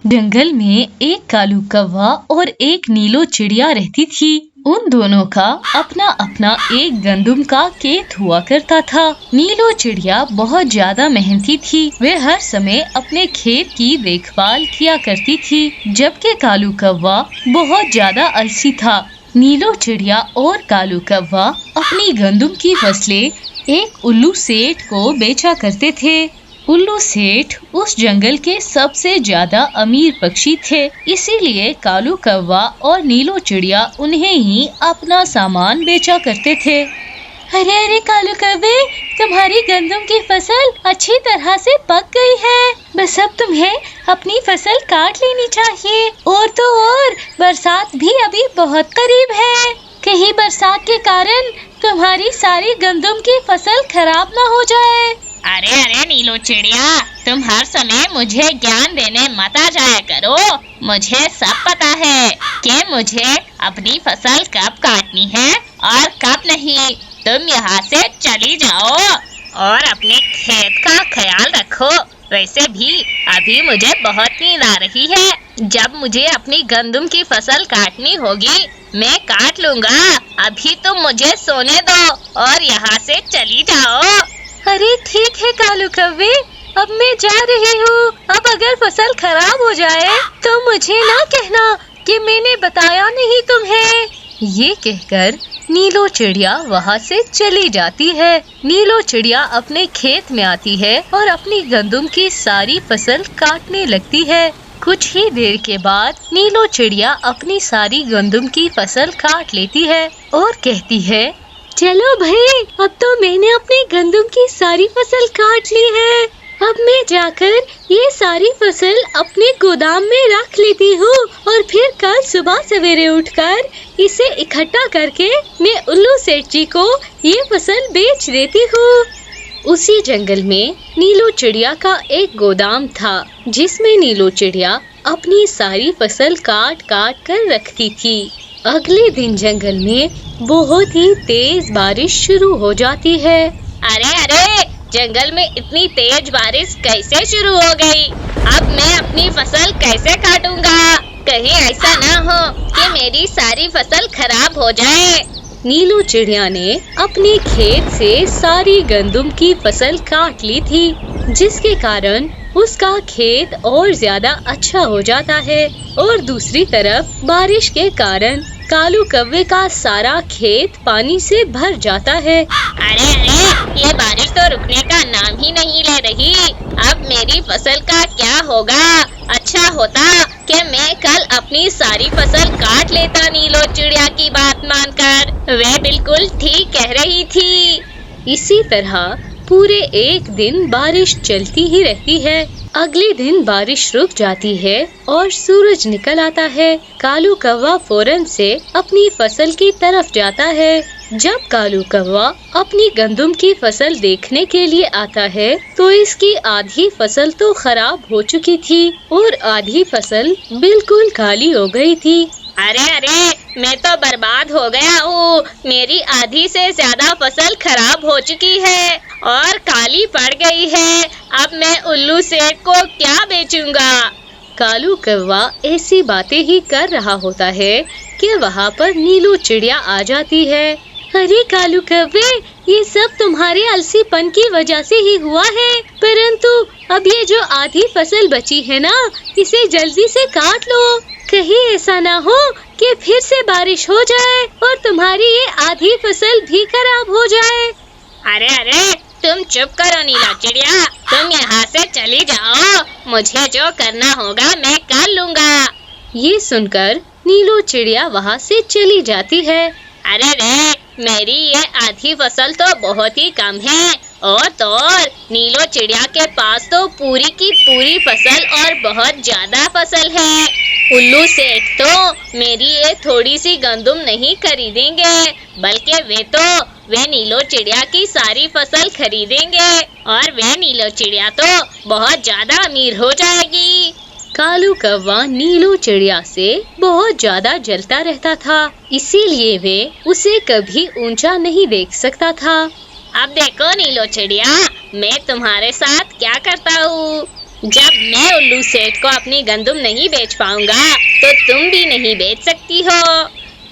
जंगल में एक कालू कौवा और एक नीलो चिड़िया रहती थी। उन दोनों का अपना अपना एक गंदुम का खेत हुआ करता था। नीलो चिड़िया बहुत ज्यादा मेहनती थी। वे हर समय अपने खेत की देखभाल किया करती थी, जबकि कालू कौवा बहुत ज्यादा आलसी था। नीलो चिड़िया और कालू कौवा अपनी गंदुम की फसलें एक उल्लू सेठ को बेचा करते थे। उल्लू सेठ उस जंगल के सबसे ज्यादा अमीर पक्षी थे, इसीलिए कालू कौवा और नीलो चिड़िया उन्हें ही अपना सामान बेचा करते थे। अरे अरे कालू कौवे, तुम्हारी गंदुम की फसल अच्छी तरह से पक गई है। बस अब तुम्हें अपनी फसल काट लेनी चाहिए। और तो और बरसात भी अभी बहुत करीब है। कहीं बरसात के कारण तुम्हारी सारी गंदुम की फसल खराब न हो जाए। अरे अरे नीलो चिड़िया, तुम हर समय मुझे ज्ञान देने मत आ जाया करो। मुझे सब पता है कि मुझे अपनी फसल कब काटनी है और कब नहीं। तुम यहाँ से चली जाओ और अपने खेत का ख्याल रखो। वैसे भी अभी मुझे बहुत नींद आ रही है। जब मुझे अपनी गंदुम की फसल काटनी होगी मैं काट लूँगा। अभी तुम मुझे सोने दो और यहाँ से चली जाओ। अरे ठीक है कालू कौवे, अब मैं जा रही हूँ। अब अगर फसल खराब हो जाए तो मुझे ना कहना कि मैंने बताया नहीं तुम्हें। ये कहकर नीलो चिड़िया वहाँ से चली जाती है। नीलो चिड़िया अपने खेत में आती है और अपनी गंदुम की सारी फसल काटने लगती है। कुछ ही देर के बाद नीलो चिड़िया अपनी सारी गंदुम की फसल काट लेती है और कहती है, चलो भाई, अब तो मैंने अपनी गंदुम की सारी फसल काट ली है। अब मैं जाकर ये सारी फसल अपने गोदाम में रख लेती हूँ और फिर कल सुबह सवेरे उठकर इसे इकट्ठा करके मैं उल्लू सेठ जी को ये फसल बेच देती हूँ। उसी जंगल में नीलो चिड़िया का एक गोदाम था, जिसमें नीलो चिड़िया अपनी सारी फसल काट काट कर रखती थी। अगले दिन जंगल में बहुत ही तेज बारिश शुरू हो जाती है। अरे अरे, जंगल में इतनी तेज बारिश कैसे शुरू हो गई? अब मैं अपनी फसल कैसे काटूंगा? कहीं ऐसा ना हो कि मेरी सारी फसल खराब हो जाए। नीलो चिड़िया ने अपने खेत से सारी गंदुम की फसल काट ली थी, जिसके कारण उसका खेत और ज्यादा अच्छा हो जाता है। और दूसरी तरफ बारिश के कारण कालू कौवे का सारा खेत पानी से भर जाता है। अरे अरे, ये बारिश तो रुकने का नाम ही नहीं ले रही। अब मेरी फसल का क्या होगा? अच्छा होता कि मैं कल अपनी सारी फसल काट लेता नीलो चिड़िया की बात मानकर। वे बिल्कुल ठीक कह रही थी। इसी तरह पूरे एक दिन बारिश चलती ही रहती है। अगले दिन बारिश रुक जाती है और सूरज निकल आता है। कालू कौवा फौरन से अपनी फसल की तरफ जाता है। जब कालू कौवा अपनी गंदुम की फसल देखने के लिए आता है तो इसकी आधी फसल तो खराब हो चुकी थी और आधी फसल बिल्कुल काली हो गई थी। अरे अरे, मैं तो बर्बाद हो गया हूँ। मेरी आधी से ज्यादा फसल खराब हो चुकी है और काली पड़ गई है। अब मैं उल्लू सेठ को क्या बेचूंगा? कालू कौवा ऐसी बातें ही कर रहा होता है कि वहाँ पर नीलो चिड़िया आ जाती है। अरे कालू कौवे, ये सब तुम्हारे आलसीपन की वजह से ही हुआ है। परंतु अब ये जो आधी फसल बची है ना, इसे जल्दी से काट लो। कहीं ऐसा ना हो कि फिर से बारिश हो जाए और तुम्हारी ये आधी फसल भी खराब हो जाए। अरे अरे, तुम चुप करो नीला चिड़िया, तुम यहाँ से चली जाओ। मुझे जो करना होगा मैं कर लूँगा। ये सुनकर नीलो चिड़िया वहाँ से चली जाती है। अरे रे, मेरी ये आधी फसल तो बहुत ही कम है और तो और नीलो चिड़िया के पास तो पूरी की पूरी फसल और बहुत ज्यादा फसल है। उल्लू सेठ तो मेरी ये थोड़ी सी गंदुम नहीं खरीदेंगे, बल्कि वे नीलो चिड़िया की सारी फसल खरीदेंगे और वे नीलो चिड़िया तो बहुत ज्यादा अमीर हो जाएगी। कालू कौवा नीलो चिड़िया से बहुत ज्यादा जलता रहता था, इसीलिए वे उसे कभी ऊंचा नहीं देख सकता था। अब देखो नीलो चिड़िया, मैं तुम्हारे साथ क्या करता हूँ। जब मैं उल्लू सेठ को अपनी गंदुम नहीं बेच पाऊंगा तो तुम भी नहीं बेच सकती हो।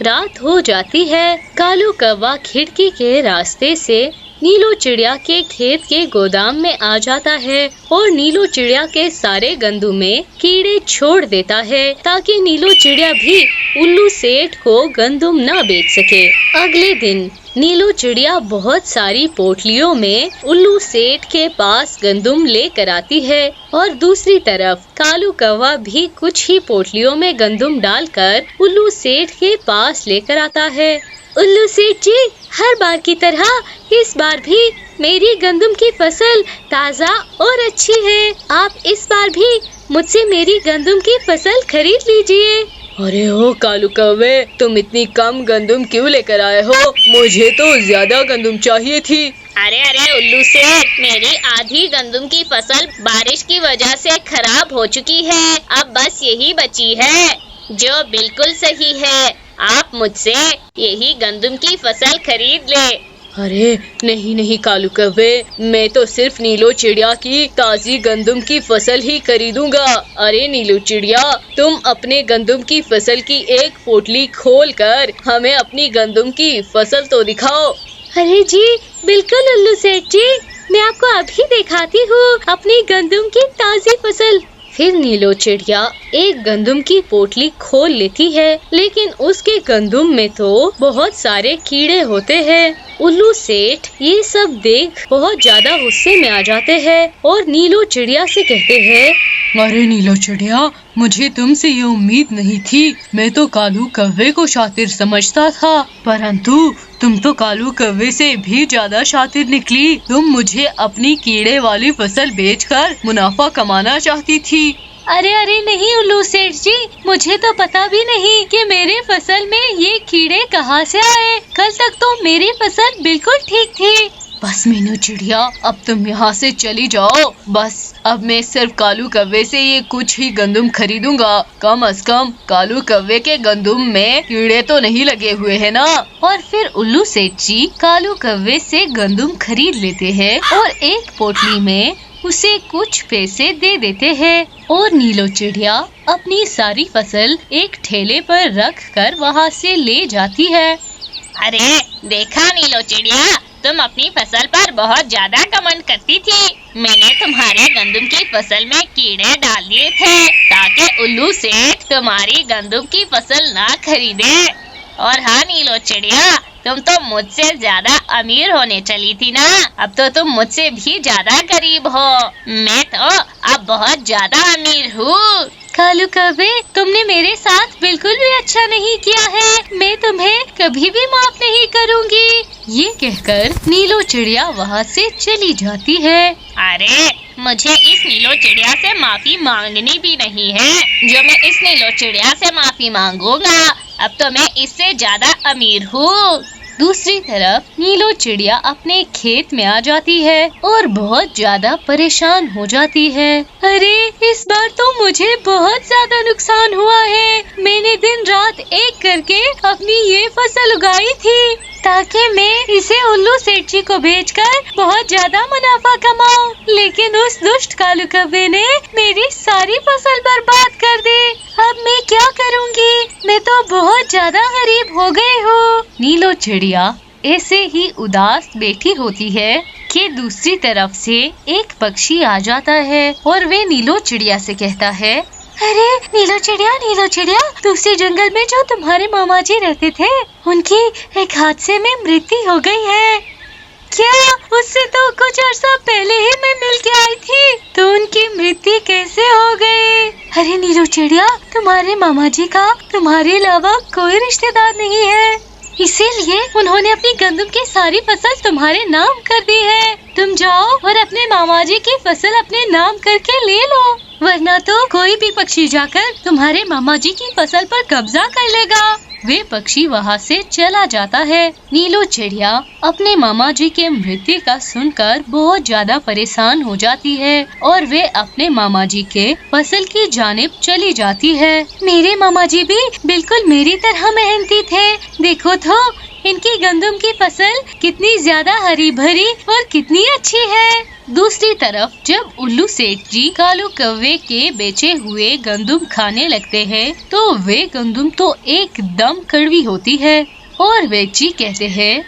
रात हो जाती है। कालू कौवा खिड़की के रास्ते से नीलो चिड़िया के खेत के गोदाम में आ जाता है और नीलो चिड़िया के सारे गंदुम में कीड़े छोड़ देता है ताकि नीलो चिड़िया भी उल्लू सेठ को गंदुम न बेच सके। अगले दिन नीलो चिड़िया बहुत सारी पोटलियों में उल्लू सेठ के पास गंदुम लेकर आती है और दूसरी तरफ कालू कौवा भी कुछ ही पोटलियों में गंदुम डालकर उल्लू सेठ के पास लेकर आता है। उल्लू सेठ जी, हर बार की तरह इस बार भी मेरी गंदुम की फसल ताज़ा और अच्छी है। आप इस बार भी मुझसे मेरी गंदुम की फसल खरीद लीजिए। अरे ओ कालू कौवे, तुम इतनी कम गंदुम क्यों लेकर आए हो? मुझे तो ज्यादा गंदुम चाहिए थी। अरे अरे उल्लू सेठ, मेरी आधी गंदुम की फसल बारिश की वजह से खराब हो चुकी है। अब बस यही बची है जो बिल्कुल सही है। आप मुझसे यही गंदुम की फसल खरीद ले। अरे नहीं नहीं कालू कौवे, मैं तो सिर्फ नीलो चिड़िया की ताज़ी गंदुम की फसल ही खरीदूंगा। अरे नीलो चिड़िया, तुम अपने गंदुम की फसल की एक पोटली खोलकर हमें अपनी गंदुम की फसल तो दिखाओ। अरे जी बिल्कुल उल्लू सेठ जी, मैं आपको अभी दिखाती हूँ अपनी गंदुम की ताज़ी फसल। फिर नीलो चिड़िया एक गंदुम की पोटली खोल लेती है, लेकिन उसके गंदुम में तो बहुत सारे कीड़े होते हैं। उल्लू सेठ ये सब देख बहुत ज्यादा गुस्से में आ जाते हैं और नीलो चिड़िया से कहते हैं, अरे नीलो चिड़िया, मुझे तुमसे ये उम्मीद नहीं थी। मैं तो कालू कौवे को शातिर समझता था, परंतु तुम तो कालू कौवे से भी ज्यादा शातिर निकली। तुम मुझे अपनी कीड़े वाली फसल बेचकर मुनाफा कमाना चाहती थी। अरे अरे नहीं उल्लू सेठ जी, मुझे तो पता भी नहीं कि मेरे फसल में ये कीड़े कहाँ से आए। कल तक तो मेरी फसल बिल्कुल ठीक थी। बस मीनू चिड़िया, अब तुम यहाँ से चली जाओ। बस अब मैं सिर्फ कालू कौवे से ये कुछ ही गंदुम खरीदूंगा। कम से कम कालू कौवे के गंदुम में कीड़े तो नहीं लगे हुए हैं ना। और फिर उल्लू सेठ जी कालू कौवे से गंदुम खरीद लेते हैं और एक पोटली में उसे कुछ पैसे दे देते हैं और नीलो चिड़िया अपनी सारी फसल एक ठेले पर रख कर वहाँ से ले जाती है। अरे देखा नीलो चिड़िया, तुम अपनी फसल पर बहुत ज्यादा घमंड करती थी। मैंने तुम्हारे गंदुम की फसल में कीड़े डाल दिए थे ताकि उल्लू सेठ तुम्हारी गंदुम की फसल ना खरीदे। और हाँ नीलो चिड़िया, तुम तो मुझसे ज्यादा अमीर होने चली थी ना, अब तो तुम मुझसे भी ज्यादा गरीब हो। मैं तो अब बहुत ज्यादा अमीर हूँ। कालू कौवे, तुमने मेरे साथ बिल्कुल भी अच्छा नहीं किया है। मैं तुम्हें कभी भी माफ नहीं करूँगी। ये कहकर नीलो चिड़िया वहाँ से चली जाती है। अरे मुझे इस नीलो चिड़िया से माफी मांगनी भी नहीं है। जो मैं इस नीलो चिड़िया से माफी मांगूंगा, अब तो मैं इससे ज्यादा अमीर हूँ। दूसरी तरफ नीलो चिड़िया अपने खेत में आ जाती है और बहुत ज्यादा परेशान हो जाती है। अरे इस बार तो मुझे बहुत ज्यादा नुकसान हुआ है। मैंने दिन रात एक करके अपनी ये फसल उगाई थी ताकि मैं इसे उल्लू सेठ जी को बेचकर बहुत ज्यादा मुनाफा कमाऊं, लेकिन उस दुष्ट कालू कौवे ने मेरी सारी फसल बर्बाद कर दी। अब मैं क्या करूंगी? मैं तो बहुत ज्यादा गरीब हो गई हूँ। नीलो चिड़िया ऐसे ही उदास बैठी होती है कि दूसरी तरफ से एक पक्षी आ जाता है और वे नीलो चिड़िया से कहता है, अरे नीलो चिड़िया, दूसरे जंगल में जो तुम्हारे मामा जी रहते थे, उनकी एक हादसे में मृत्यु हो गई है। क्या? उससे तो कुछ अर्सा पहले ही मैं मिल के आई थी, तो उनकी मृत्यु कैसे हो गई? अरे नीलो चिड़िया, तुम्हारे मामा जी का तुम्हारे अलावा कोई रिश्तेदार नहीं है, इसीलिए उन्होंने अपनी गंदुम की सारी फसल तुम्हारे नाम कर दी है। तुम जाओ और अपने मामा जी की फसल अपने नाम करके ले लो, वरना तो कोई भी पक्षी जाकर तुम्हारे मामा जी की फसल पर कब्जा कर लेगा। वे पक्षी वहाँ से चला जाता है। नीलो चिड़िया अपने मामा जी के मृत्यु का सुनकर बहुत ज्यादा परेशान हो जाती है और वे अपने मामा जी के फसल की जानिब चली जाती है। मेरे मामा जी भी बिल्कुल मेरी तरह मेहनती थे। देखो तो इनकी गंदम की फसल कितनी ज्यादा हरी भरी और कितनी अच्छी है। दूसरी तरफ जब उल्लू सेठ जी कालू कौवे के बेचे हुए गंदम खाने लगते हैं तो वे गंदम तो एकदम कड़वी होती है और वेद जी कहते हैं,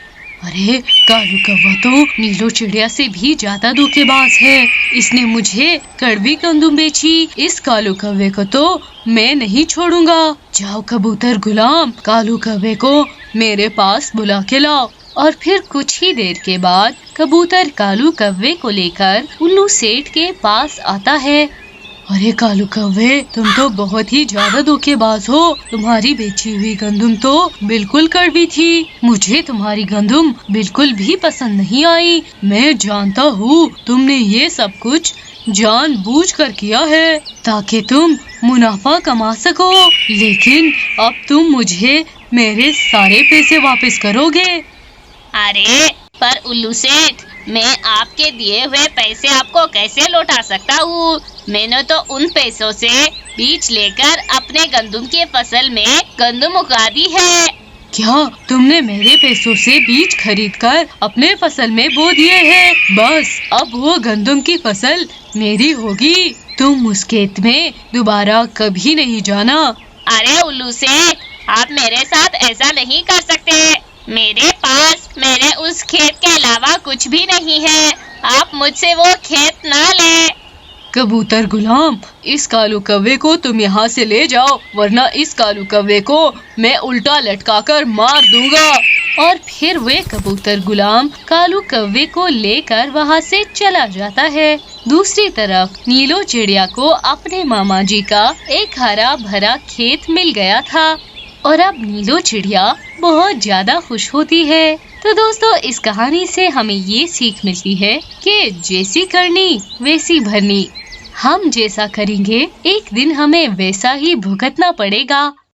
अरे कालू कौवा तो नीलो चिड़िया से भी ज्यादा धोखेबाज है। इसने मुझे कड़वी गंदम बेची। इस कालू कौवे को तो मैं नहीं छोड़ूंगा। जाओ कबूतर गुलाम, कालू कौवे को मेरे पास बुला के लाओ। और फिर कुछ ही देर के बाद कबूतर कालू कौवे को लेकर उल्लू सेठ के पास आता है। अरे कालू कौवे, तुम तो बहुत ही ज्यादा धोखेबाज हो। तुम्हारी बेची हुई गंदम तो बिल्कुल कड़वी थी। मुझे तुम्हारी गंदम बिल्कुल भी पसंद नहीं आई। मैं जानता हूँ तुमने ये सब कुछ जानबूझकर किया है ताकि तुम मुनाफा कमा सको, लेकिन अब तुम मुझे मेरे सारे पैसे वापस करोगे। अरे पर उल्लू सेठ, मैं आपके दिए हुए पैसे आपको कैसे लौटा सकता हूँ? मैंने तो उन पैसों से बीज लेकर अपने गंदम की फसल में गंदम उगा दी है। क्या तुमने मेरे पैसों से बीज खरीदकर अपने फसल में बो दिए हैं? बस अब वो गंदम की फसल मेरी होगी। तुम उस खेत में दोबारा कभी नहीं जाना। अरे उल्लू सेठ, आप मेरे साथ ऐसा नहीं कर सकते। मेरे पास मेरे उस खेत के अलावा कुछ भी नहीं है। आप मुझसे वो खेत ना ले। कबूतर गुलाम, इस कालू कौवे को तुम यहाँ से ले जाओ, वरना इस कालू कौवे को मैं उल्टा लटकाकर मार दूंगा। और फिर वे कबूतर गुलाम कालू कौवे को लेकर वहाँ से चला जाता है। दूसरी तरफ नीलो चिड़िया को अपने मामा जी का एक हरा भरा खेत मिल गया था और अब नीलो चिड़िया बहुत ज्यादा खुश होती है। तो दोस्तों, इस कहानी से हमें ये सीख मिलती है कि जैसी करनी वैसी भरनी। हम जैसा करेंगे एक दिन हमें वैसा ही भुगतना पड़ेगा।